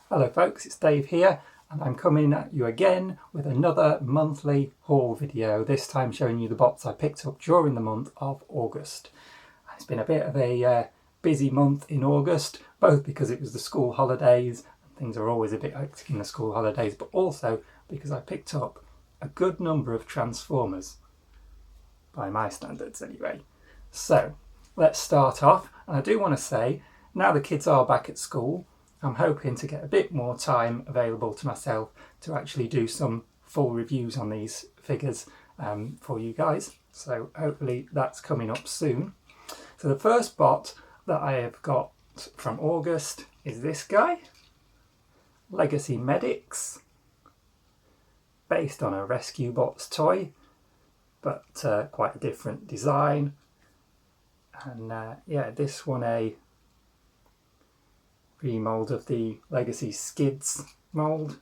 Hello folks, it's Dave here and I'm coming at you again with another monthly haul video, this time showing you the bots I picked up during the month of August. It's been a bit of a busy month in August, both because it was the school holidays and things are always a bit hectic in the school holidays, but also because I picked up a good number of Transformers, by my standards anyway. So let's start off, and I do want to say, now the kids are back at school, I'm hoping to get a bit more time available to myself to actually do some full reviews on these figures for you guys. So hopefully that's coming up soon. So the first bot that I have got from August is this guy, Legacy Medix, based on a Rescue Bots toy, but quite a different design. And yeah, this one a remold of the Legacy Skids mould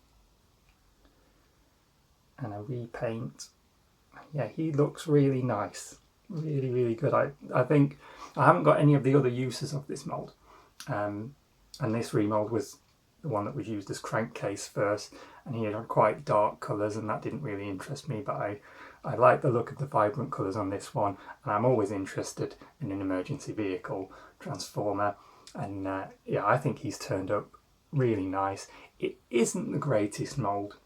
and a repaint. Yeah, he looks really nice, really good. I think I haven't got any of the other uses of this mould, and this remold was the one that was used as crankcase first, and he had quite dark colours and that didn't really interest me, but I like the look of the vibrant colours on this one, and I'm always interested in an emergency vehicle transformer. And yeah, I think he's turned up really nice. It isn't the greatest mould,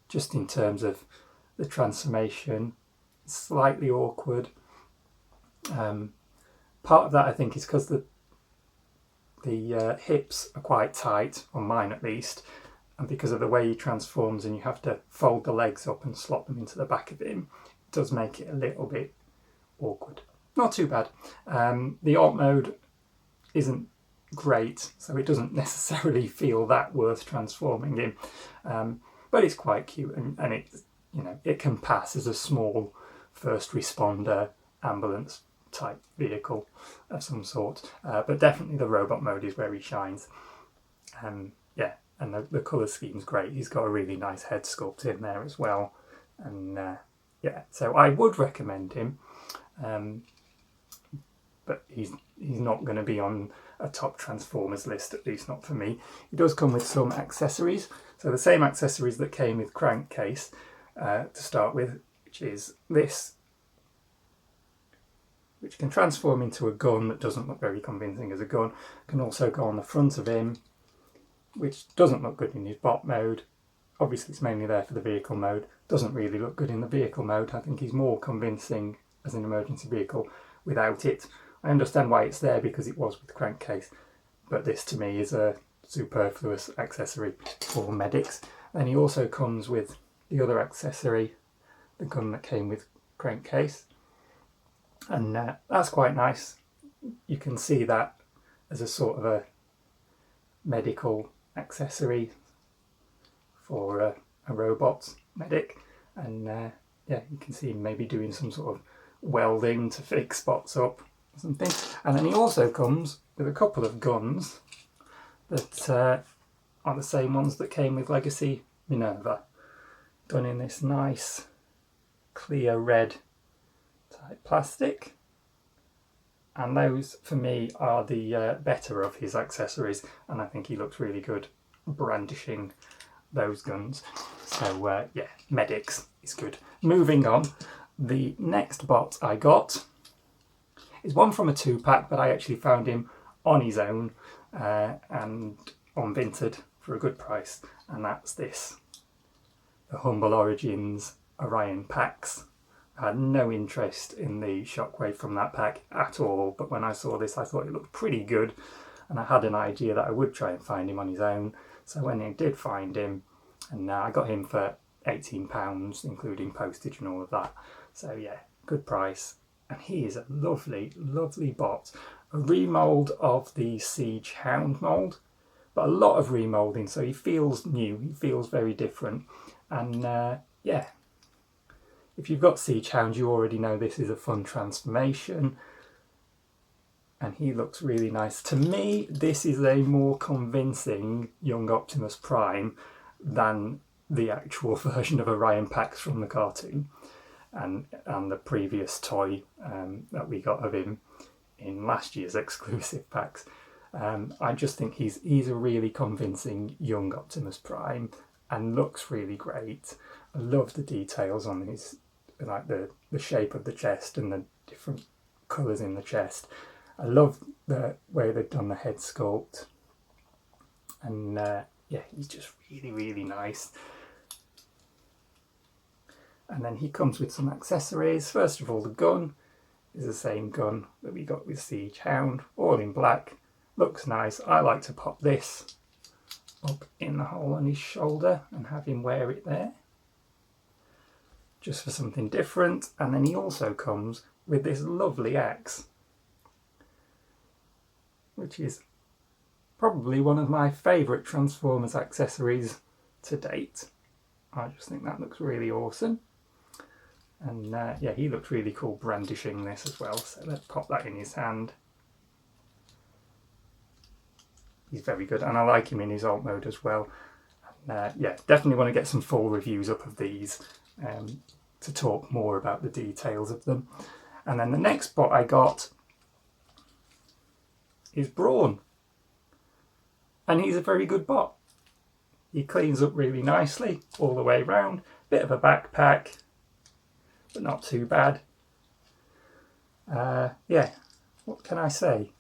just in terms of the transformation, slightly awkward. Part of that I think is because the hips are quite tight, on mine at least, and because of the way he transforms and you have to fold the legs up and slot them into the back of him, it does make it a little bit awkward. Not too bad. The alt mode isn't great, so it doesn't necessarily feel that worth transforming in, but it's quite cute, and it, you know, it can pass as a small first responder ambulance type vehicle of some sort, but definitely the robot mode is where he shines. Yeah, and the colour scheme's great. He's got a really nice head sculpt in there as well, and yeah, so I would recommend him. But he's not going to be on a top Transformers list, at least not for me. He does come with some accessories, so the same accessories that came with Crankcase to start with, which is this, which can transform into a gun that doesn't look very convincing as a gun. Can also go on the front of him, which doesn't look good in his bot mode. Obviously it's mainly there for the vehicle mode. Doesn't really look good in the vehicle mode. I think he's more convincing as an emergency vehicle without it. I understand why it's there because it was with Crankcase, but this to me is a superfluous accessory for Medix. And he also comes with the other accessory, the gun that came with Crankcase, and that's quite nice. You can see that as a sort of a medical accessory for a robot medic, and yeah, you can see him maybe doing some sort of welding to fix spots up or something. And then he also comes with a couple of guns that are the same ones that came with Legacy Minerva, done in this nice clear red type plastic, and those for me are the better of his accessories, and I think he looks really good brandishing those guns. So yeah, Medix is good. Moving on, the next bot I got is one from a 2-pack, but I actually found him on his own and on Vinted for a good price, and that's this, the Humble Origins Orion Pax. I had no interest in the Shockwave from that pack at all, but when I saw this I thought it looked pretty good, and I had an idea that I would try and find him on his own. So when I did find him, and I got him for £18, including postage and all of that. So yeah, good price. And he is a lovely bot. A remold of the Siege Hound mould, but a lot of remoulding, so he feels new, he feels very different. And yeah, if you've got Siege Hound, you already know this is a fun transformation. And he looks really nice. To me, this is a more convincing young Optimus Prime than the actual version of Orion Pax from the cartoon and the previous toy that we got of him in last year's exclusive packs. I just think he's a really convincing young Optimus Prime and looks really great. I love the details on his, like the shape of the chest and the different colours in the chest. I love the way they've done the head sculpt. And yeah, he's just really, really nice. And then he comes with some accessories. First of all, the gun is the same gun that we got with Siege Hound, all in black. Looks nice. I like to pop this up in the hole on his shoulder and have him wear it there, just for something different. And then he also comes with this lovely axe, which is probably one of my favourite Transformers accessories to date. I just think that looks really awesome. And yeah, he looks really cool brandishing this as well, so let's pop that in his hand. He's very good, and I like him in his alt mode as well. And, yeah, definitely want to get some full reviews up of these to talk more about the details of them. And then the next bot I got is Brawn. And he's a very good bot. He cleans up really nicely all the way around. Bit of a backpack, but not too bad. Yeah, what can I say?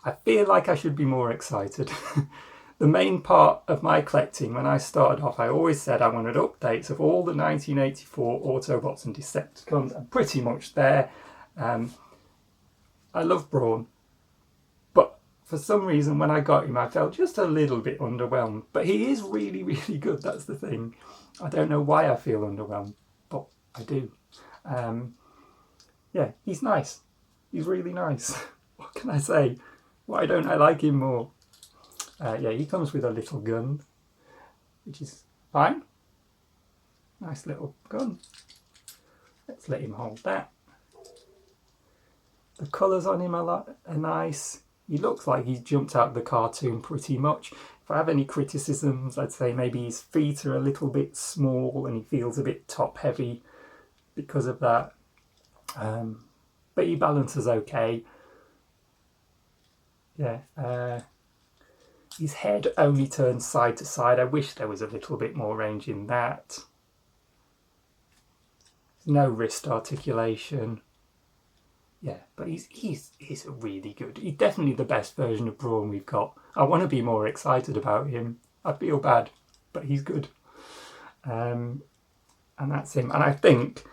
I feel like I should be more excited. The main part of my collecting, when I started off, I always said I wanted updates of all the 1984 Autobots and Decepticons. I'm pretty much there. I love Brawn, but for some reason when I got him I felt just a little bit underwhelmed. But he is really, really good, that's the thing. I don't know why I feel underwhelmed, but I do. Yeah, he's nice. He's really nice. What can I say? Why don't I like him more? Yeah, he comes with a little gun, which is fine. Nice little gun. Let's let him hold that. The colours on him are nice. He looks like he's jumped out of the cartoon pretty much. If I have any criticisms, I'd say maybe his feet are a little bit small and he feels a bit top heavy because of that. But he balances okay. Yeah, his head only turns side to side. I wish there was a little bit more range in that. No wrist articulation. Yeah, but he's really good. He's definitely the best version of Brawn we've got. I want to be more excited about him. I feel bad, but he's good. And that's him. And I think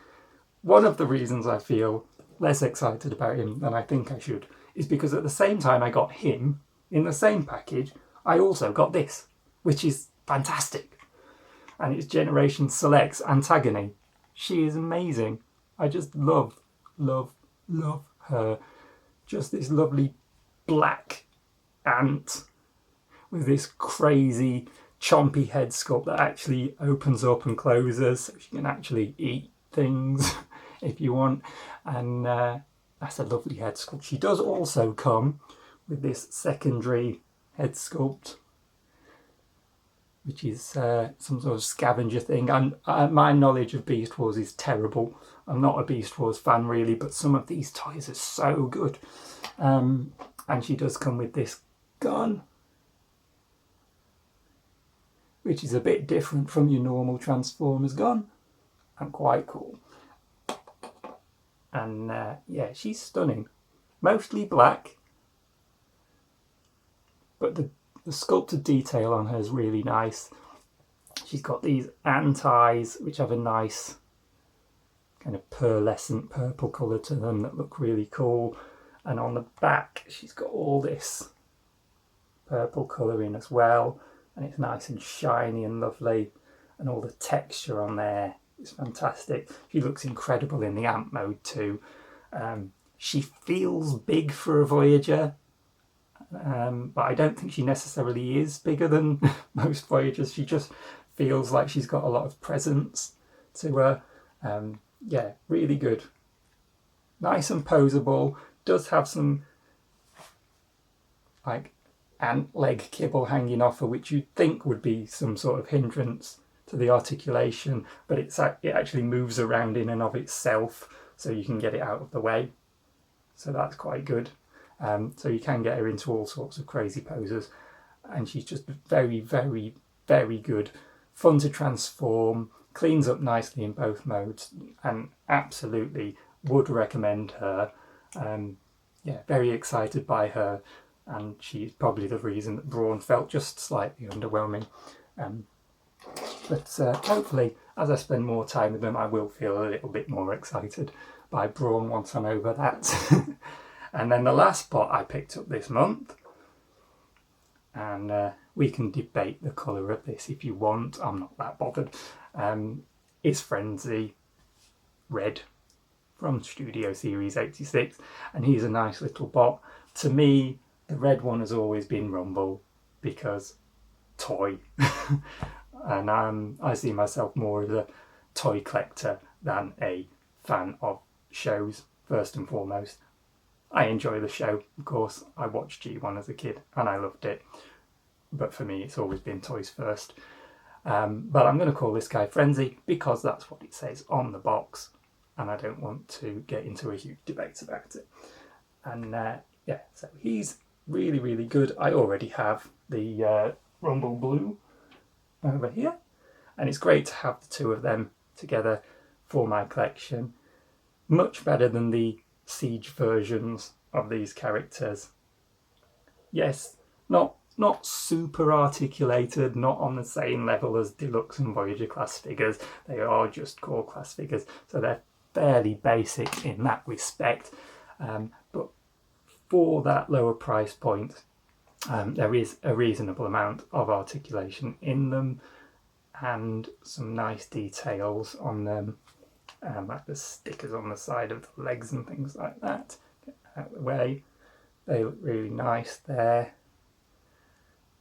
one of the reasons I feel less excited about him than I think I should is because at the same time I got him, in the same package, I also got this, which is fantastic. And it's Generation Select's Antagony. She is amazing. I just love her. Just this lovely black ant with this crazy chompy head sculpt that actually opens up and closes so she can actually eat things if you want. And that's a lovely head sculpt. She does also come with this secondary head sculpt, which is some sort of scavenger thing. And my knowledge of Beast Wars is terrible. I'm not a Beast Wars fan really, but some of these toys are so good. And she does come with this gun, which is a bit different from your normal Transformers gun and quite cool. And yeah, she's stunning. Mostly black, but the sculpted detail on her is really nice. She's got these ant eyes, which have a nice kind of pearlescent purple colour to them that look really cool. And on the back, she's got all this purple colouring as well. And it's nice and shiny and lovely. And all the texture on there is fantastic. She looks incredible in the amp mode too. She feels big for a Voyager. But I don't think she necessarily is bigger than most Voyagers. She just feels like she's got a lot of presence to her. Yeah, really good. Nice and poseable. Does have some like ant leg kibble hanging off her, which you'd think would be some sort of hindrance to the articulation, but it actually moves around in and of itself, so you can get it out of the way. So that's quite good. So you can get her into all sorts of crazy poses, and she's just very, very, very good. Fun to transform, cleans up nicely in both modes, and absolutely would recommend her. Yeah, very excited by her, and she's probably the reason that Brawn felt just slightly underwhelming. But hopefully, as I spend more time with them, I will feel a little bit more excited by Brawn once I'm over that. And then the last bot I picked up this month, and we can debate the colour of this if you want, I'm not that bothered, is Frenzy Red from Studio Series 86, and he's a nice little bot. To me, the red one has always been Rumble, because toy. And I see myself more as a toy collector than a fan of shows, first and foremost. I enjoy the show, of course. I watched G1 as a kid and I loved it. But for me, it's always been toys first. But I'm going to call this guy Frenzy because that's what it says on the box. And I don't want to get into a huge debate about it. And yeah, so he's really, really good. I already have the Rumble Blue over here, and it's great to have the two of them together for my collection. Much better than the Siege versions of these characters. Yes, not super articulated, not on the same level as Deluxe and Voyager class figures. They are just core class figures, so they're fairly basic in that respect. But for that lower price point, there is a reasonable amount of articulation in them and some nice details on them, like the stickers on the side of the legs and things like that. Get out of the way. They look really nice there.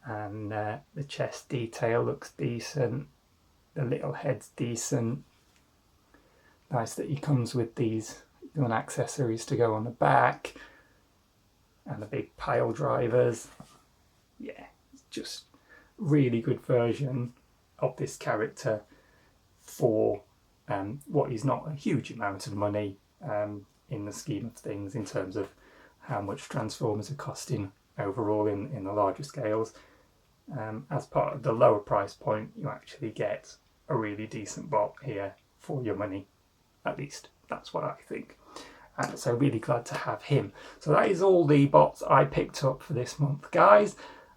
And the chest detail looks decent. The little head's decent. Nice that he comes with these accessories to go on the back. And the big pile drivers. Yeah, it's just really good version of this character for what is not a huge amount of money in the scheme of things in terms of how much Transformers are costing overall in the larger scales. As part of the lower price point, you actually get a really decent bot here for your money. At least that's what I think. So really glad to have him. So that is all the bots I picked up for this month, guys.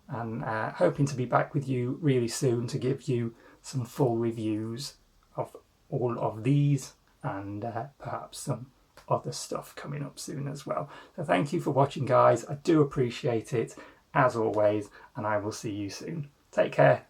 And hoping to be back with you really soon to give you some full reviews of all of these and perhaps some other stuff coming up soon as well. So thank you for watching, guys. I do appreciate it as always, and I will see you soon. Take care.